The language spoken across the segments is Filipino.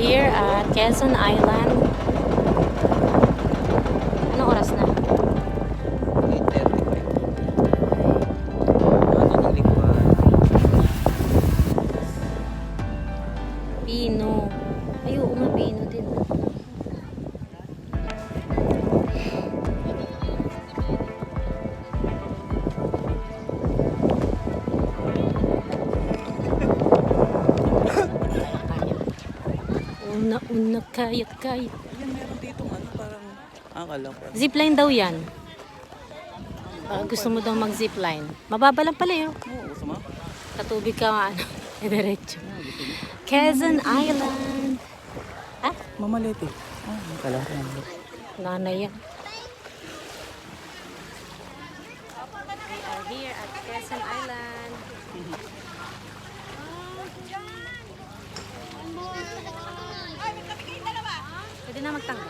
here at Quezon Island. Anong oras na? 8:35. Pino. Ay, oo nga, Pino din. Una, kaya. Ayan, meron dito ano, parang akala ko. Zipline daw yan. Gusto mo daw mag-zipline. Mababa lang pala yun. Oo, gusto mo? Katubig ka nga, ano, diretso. Quezon Island. Ah, Mamalete. Kala ko naman. nanay yan. We are here at Quezon Island. Pwede na magtanggal.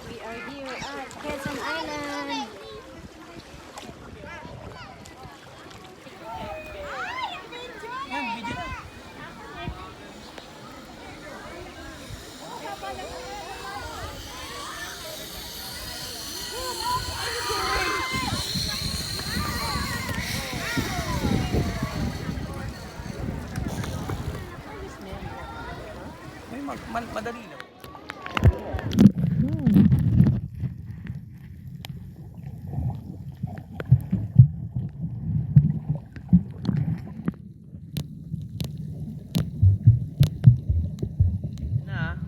We are here at Quezon Island. Yan, video na. May madali lang. Na.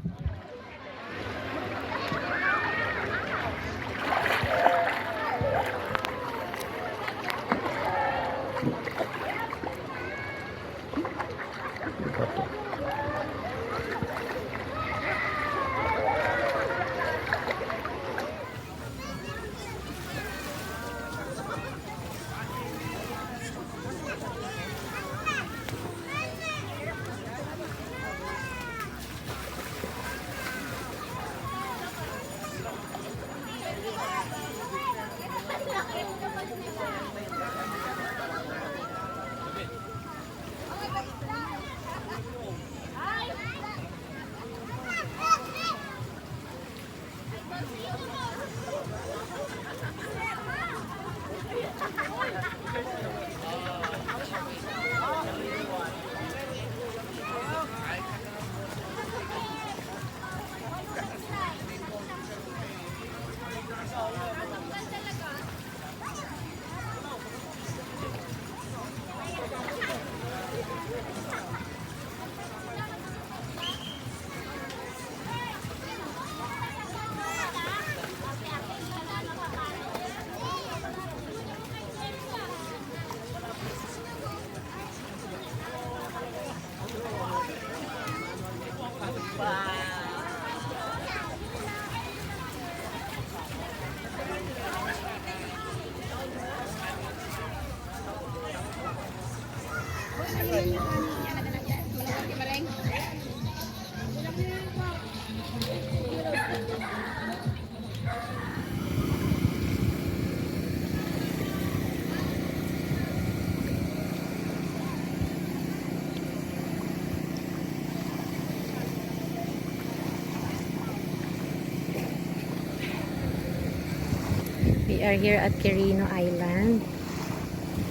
We are here at Quirino Island.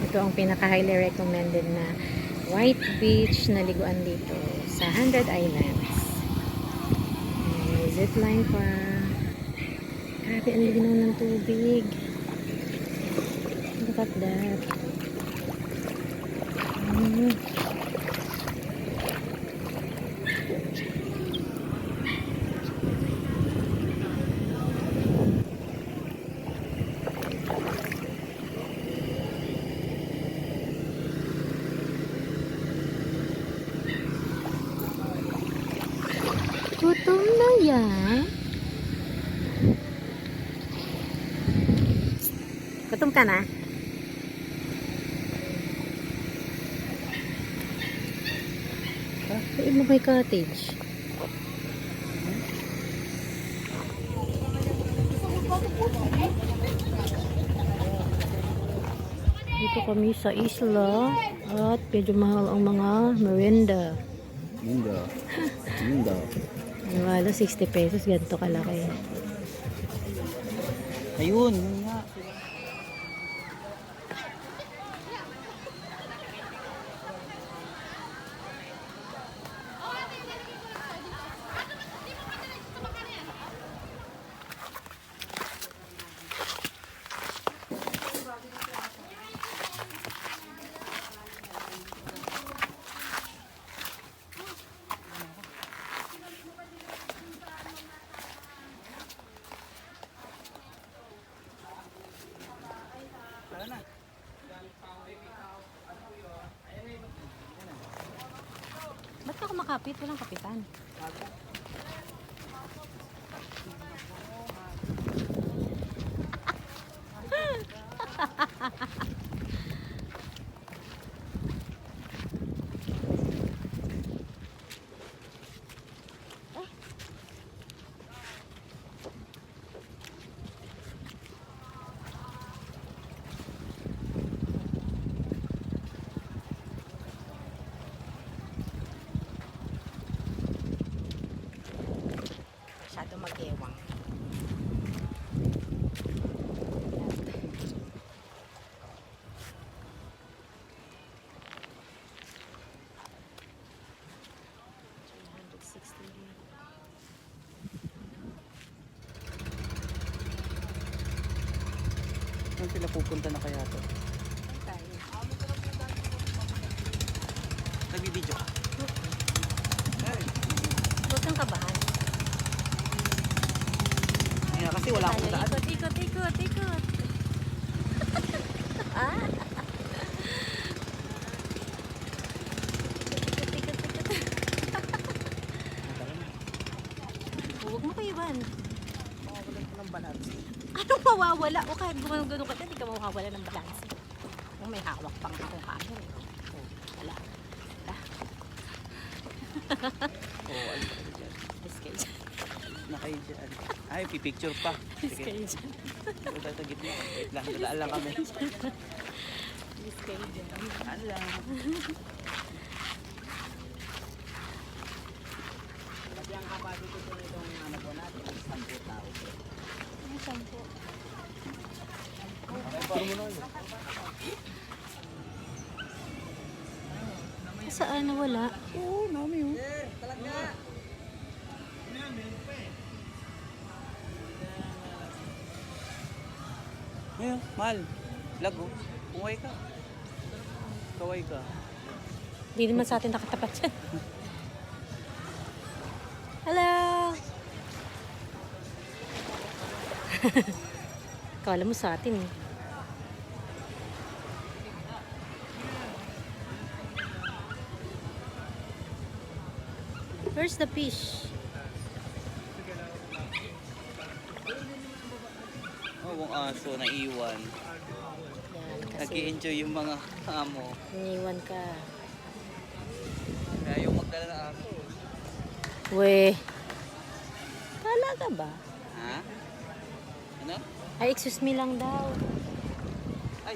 Ito ang pinaka-highly recommended na white beach na liguan dito sa 100 Islands. May zipline pa. Grabe, ang linaw ng tubig. Look at that. Gutom na yan. Gutom ka na? Iba may cottage. Dito kami sa isla at medyo mahal ang mga merienda. Linda. Linda. Wala, 60 pesos. Ganito kalaki. Ayun, yun nga. Ba't ka kumakapit? Walang kapitan. Masyado mag-ewang. Saan sila pupunta na kaya to? Nagbibideo ka? Huwag kang kabahan. Kaya kasi wala akong daan. Ikot. Ah? Huwag mo kayo, Ivan. Makawalan ko ng balance. Anong mawawala? O kahit gumano-gano ka, hindi ka mawawala ng balance. O may hawak pang akong kanin. Oh, wala. Oo, ano ka dyan? Yes, kayo dyan. Na kayo dyan. Ay, pipicture pa. Yes, Sige. kayo dyan. Ito tayo sa gitna. Wait lang, dadaan lang kami. Yes, kayo dyan. Ano lang. Kasi ang haba dito po itong nanago natin, 10 tao. Ano, 10? Saan nawala? Oo, nami yun. Ayun, mahal. Lago. Kaway ka. Kaway ka. Hindi naman sa atin nakatapat yan. Hello! Kala mo sa atin eh. Where's the fish? Oh, ang aso na iwan. Yan, kasi Nag-i-enjoy yung mga amo. iniwan ka. Kaya yung magdala ng aso. We. Talaga ba? Ha? Ano? Ay, excuse me lang daw. Ay.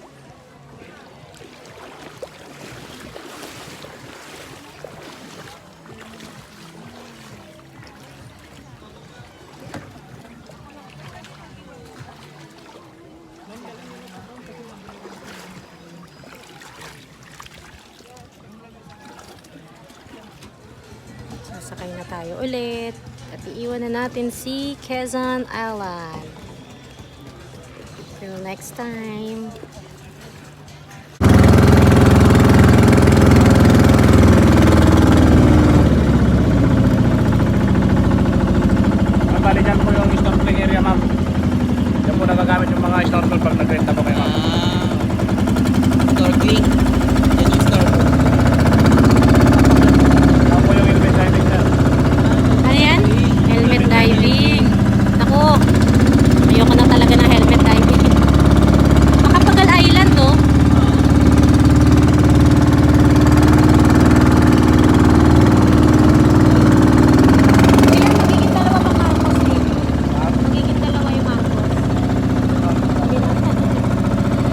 Sasakay na tayo ulit. At iiwan na natin si Quezon Island. Till next time. Bali dyan po yung snorkeling area, ma'am. Diyan po nagagamit yung mga snorkel pag nag-renta po kayo, ma'am. Snorkeling. Yan yung snorkel. Ako po yung helmet diving, sir. Ano yan? Helmet diving. Naku, ayoko na talaga ng helmet diving. Makapagal Island, no? Kailan magiging dalawa pa Marcos eh? Magiging dalawa yung Marcos. Hindi na.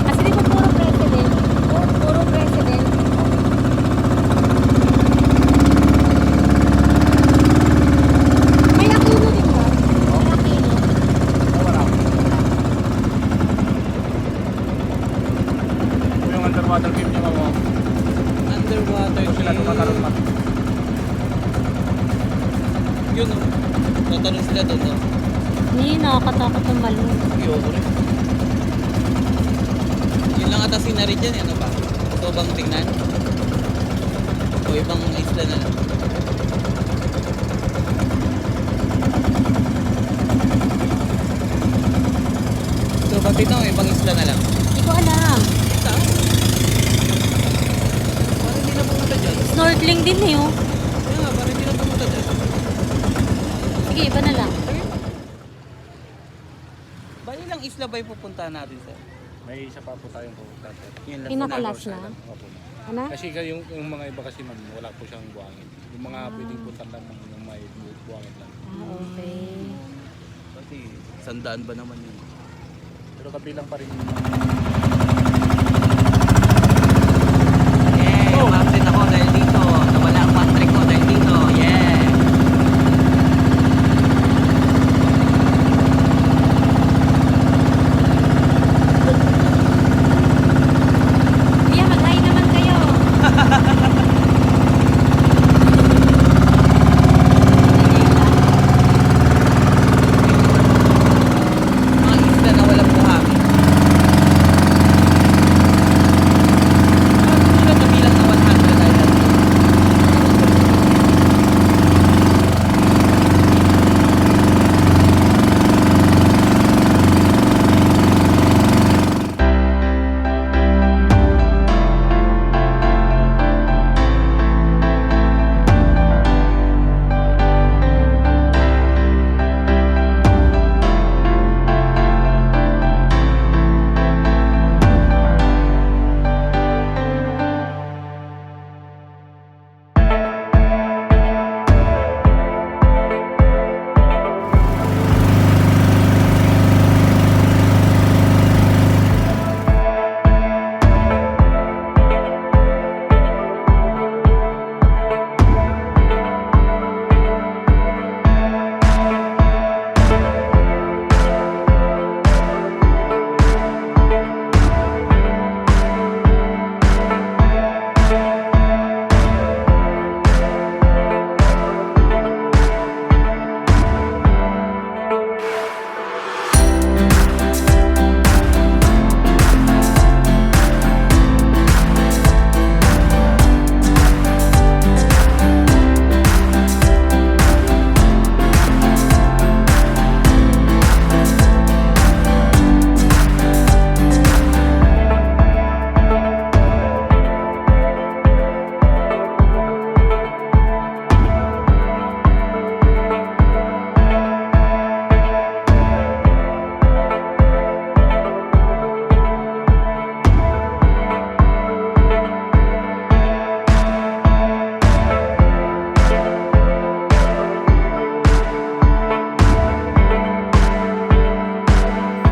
Kasi di ba puro president? tumatanong sila doon, no? Hindi, nakakatakot ng balon. Ayoko rin. Yun lang ata sinari dyan, ano ba? Ito bang tingnan? O ibang isla na lang? Ito bang tingnan o ibang isla na lang? Hindi ko alam. Saan? Parang hindi na pumunta dyan. Snorkeling din eh, oh. Kaya nga, parang hindi na pumunta dyan. Sige, iba na lang. Bali lang isla ba yung pupuntahan natin, sir? May isa pa po tayong pupunta, sir. Yun lang. Pinakalas na? Opo. Ano? Kasi yung mga iba kasi ma'am, wala po siyang buhangin. Yung mga pwedeng puntan lang ng may buhangin lang. Ah, okay. Kasi sandaan ba naman yun? Pero kabilang pa rin yung Yeah, umabsent ako dahil dito. Nawala ang pantry ko dahil dito. Yeah. Kuya, mag-hi naman kayo. Mga isla na walang buhangin. Ano sila kabilang na 100 island?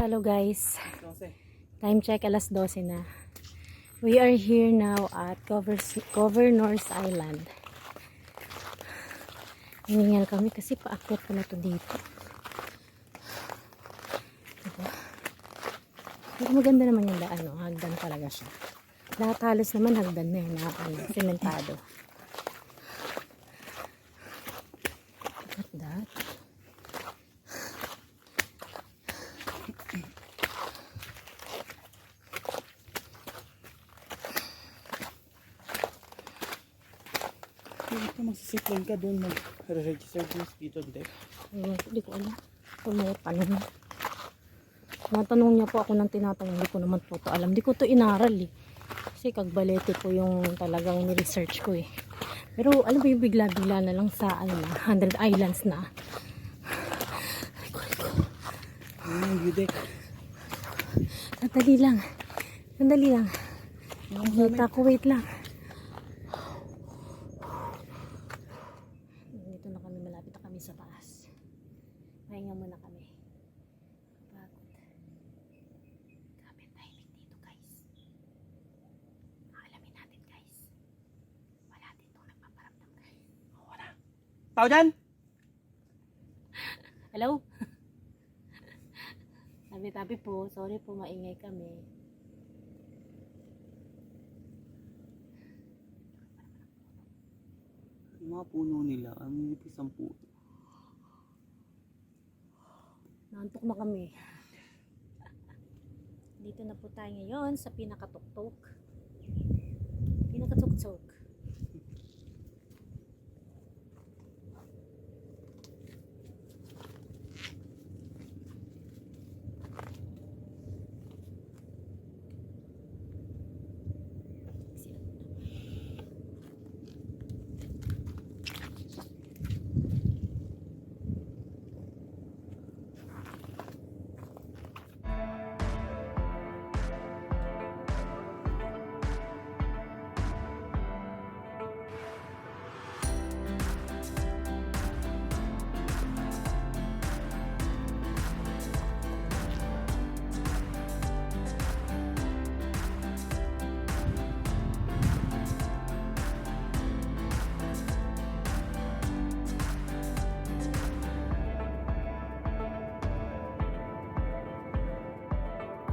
Hello guys. Time check, alas 12 na. We are here now at Governor's Island. Hiningal kami kasi paakyat pala to dito. Diba? Pero maganda naman yung daan, no? Hagdan talaga siya. Lahat halos naman hagdan na yun, na sementado. Look at that. Ito, magsisipline ka doon. Mag-register yung mosquito deck. Hindi ko alam. Kung may tanong. Natanong niya po ako ng tinatanong. Hindi ko naman po ito alam. Hindi ko ito inaral eh. Kasi kagbalete po yung talagang ni-research ko eh. Pero alam mo yung bigla-bigla na lang sa ano na, 100 islands na. Ano yung view deck? Sandali lang. Sandali lang. Nakita ko, wait lang. Dito na kami, malapit na kami sa taas. Pahinga muna kami. Pagod. Grabe ang tahimik dito, guys. Alamin natin, guys. Wala dito nagpaparamdam, guys. Wala. Tao dyan? Hello? Tabi-tabi po. Sorry po, maingay kami. Yung mga puno nila, ang nipis ang puno. Naantok na kami. Dito na po tayo ngayon sa pinakatuktok. Pinakatuktok.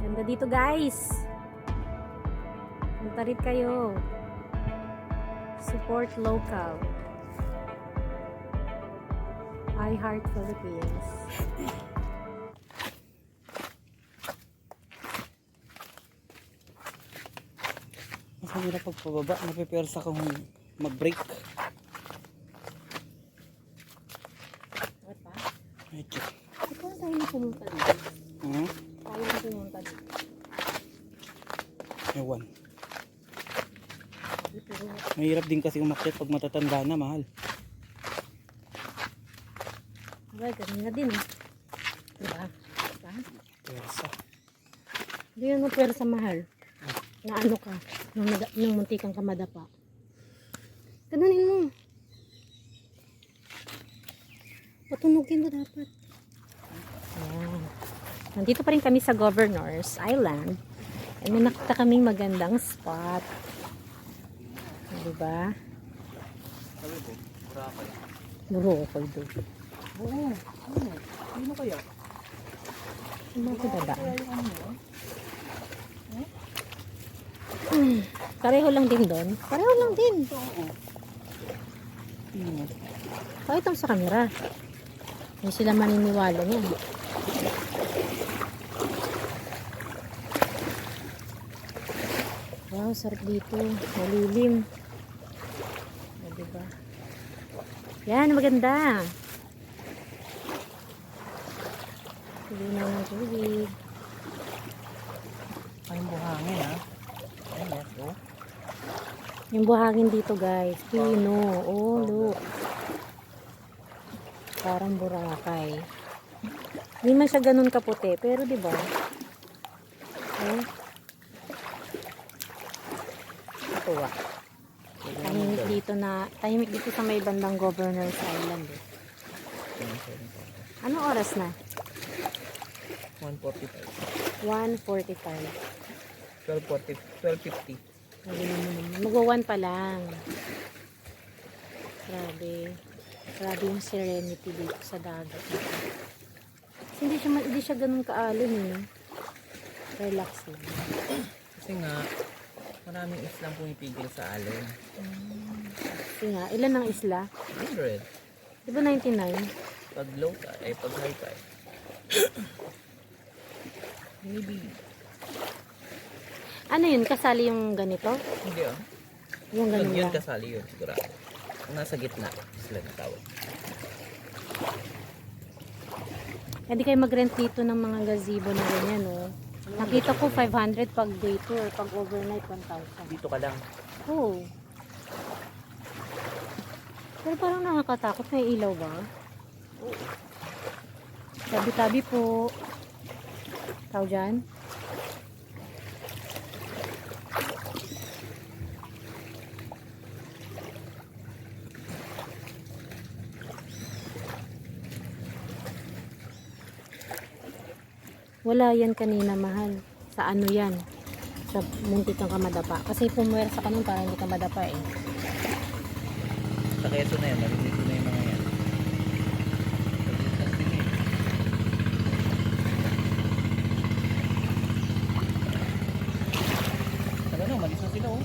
Ganda dito guys. Punta rin kayo. Support local. I Heart Philippines. Mas mahirap pagpababa. Napipersa kang mag-brake. What pa? Medyo. Ito ang tayo na pumunta dito. Tayo na pumunta dito. Ewan. Dito. Mahirap din kasi umakyat pag matatanda na, mahal. Well, ganun na din eh. Diba? Diba? Persa. Hindi yan ang pwera sa mahal. Na ano ka, nung muntikang ka madapa. Ganunin mo. Patunugin mo dapat. Ayan. Nandito pa rin kami sa Governor's Island. And may nakita kaming magandang spot. Diba? Sabi ko, Boracay. Boracay doon. Oo. Ano kaya? Ano ko baba? Pareho lang din doon. Pareho lang din. Kahit ang sa camera. Hindi sila maniniwala niyan. Wow, sarap dito. Malilim. Diba? Yan, maganda. Linaw ng tubig. Ay, buhangin ha. Ay, ito. Yung buhangin dito guys. Pino. Oh, look. Parang Boracay. Hindi man siya ganun kaputi. Pero diba? Eh. Tuwa. Tahimik dito sa may bandang Governor's Island eh. Anong oras na? 145. 1:45. 1250. Magwa-1 pa lang. Grabe. Grabe yung serenity dito sa dagat. Kasi hindi siya ganun kaalon eh. Relax lang. Kasi nga, maraming islang pumipigil sa alon. Kasi nga, ilan ang isla? 100. Di ba 99? Pag low tide, ay pag high tide. Maybe. Ano yun? Kasali yung ganito? Hindi ah. Yung ganun Yun lang. kasali yun, sigurado. Kung nasa gitna, sila natawag. Hindi kayo mag-rent dito ng mga gazebo na ganyan, no? Nakita ko 500 pag day tour, pag overnight 1,000. Dito ka lang. Oo. Pero parang nakakatakot. May ilaw ba? Oo. Tabi-tabi po. Tao dyan? Wala yan kanina, mahal. Sa ano yan? Sa muntik kang kamadapa. Kasi pumuwersa ka nun para hindi ka madapa eh. Sa Quezon na yan, marinig ko na yung mga yan. Saka na, malis na sila oh.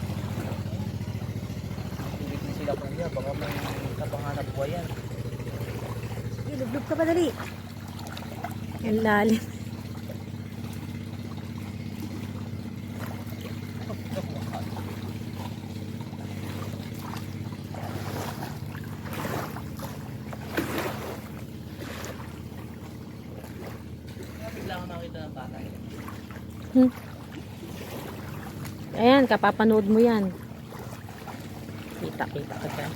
Tulit na sila kuya, baka may kapanganap buhay yan. Ilublob ka pa dali. Ang lalim. Bigla ako nakita ng bata. Ayan, kapapanood mo yan. Kita ka dyan.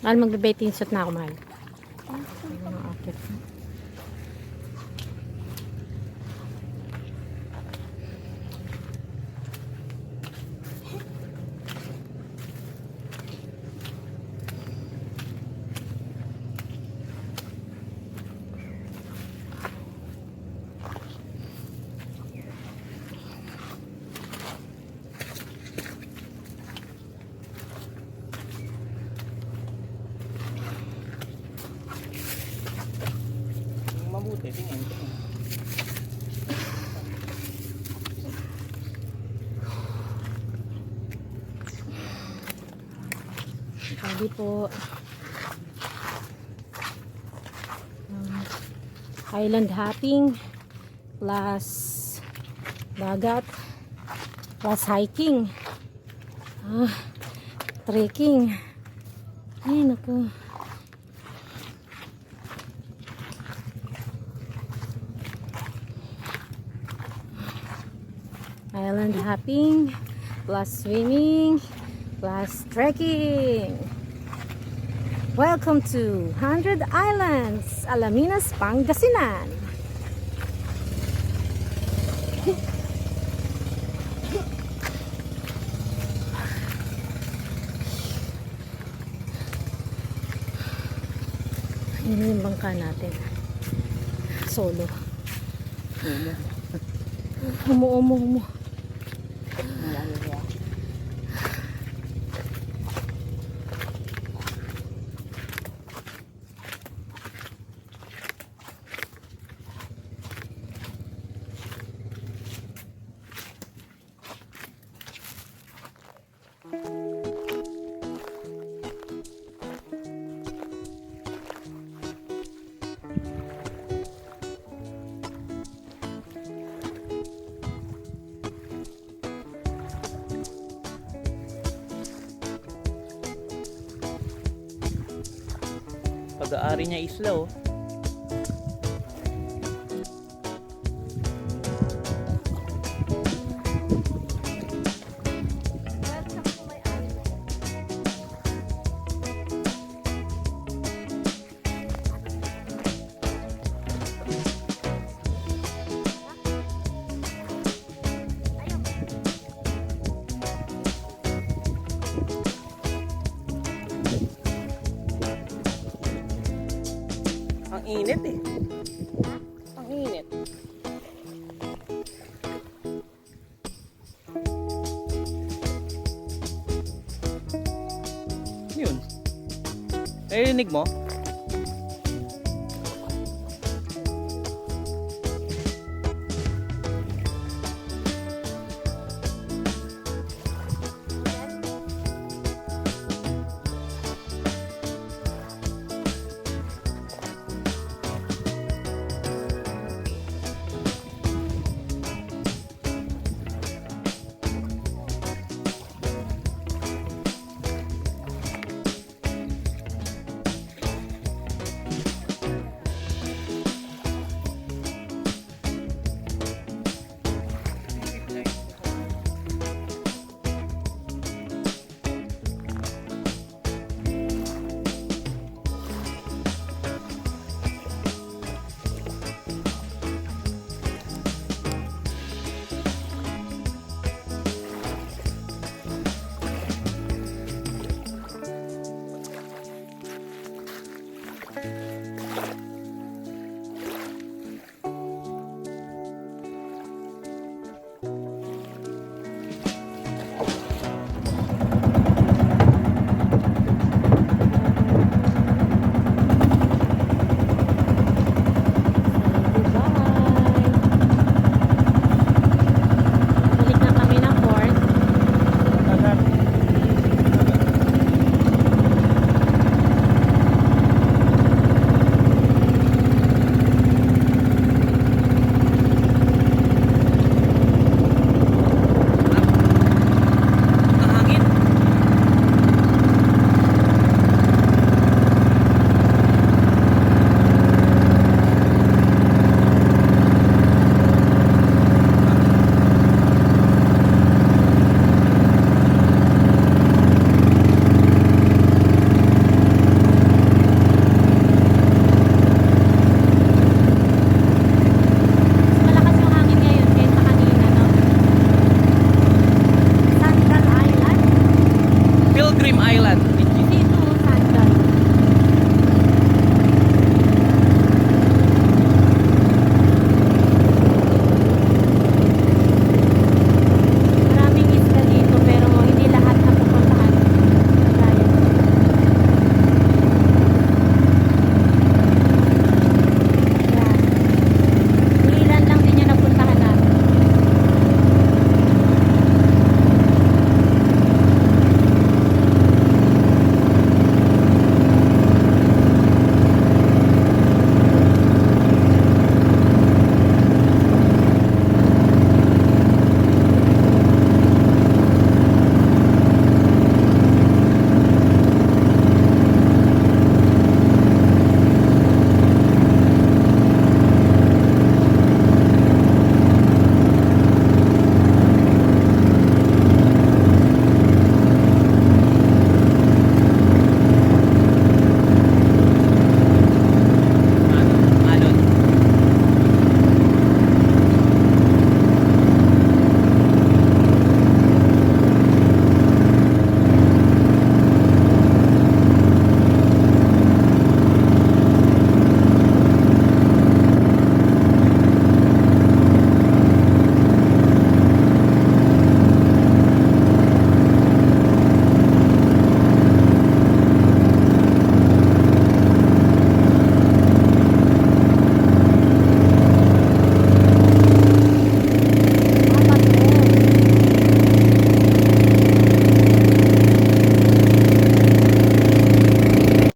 Mahal, magbe-betting shot na ako, mahal. Okay. Mabuti, tingin. Sabi po. Island hopping plus dagat plus hiking. Trekking. Ay, naku. Island hopping plus swimming plus trekking. Welcome to 100 Islands, Alaminas, Pangasinan. Yun yung bangka natin. Solo. Humo. Pag-aari niya isla oh. Ang init eh. Ang init. Yun. Narinig mo? Dagat. Ang hangin. Malakas yung hangin ngayon kaysa kanina, no? Sandal Island. Pilgrim Island.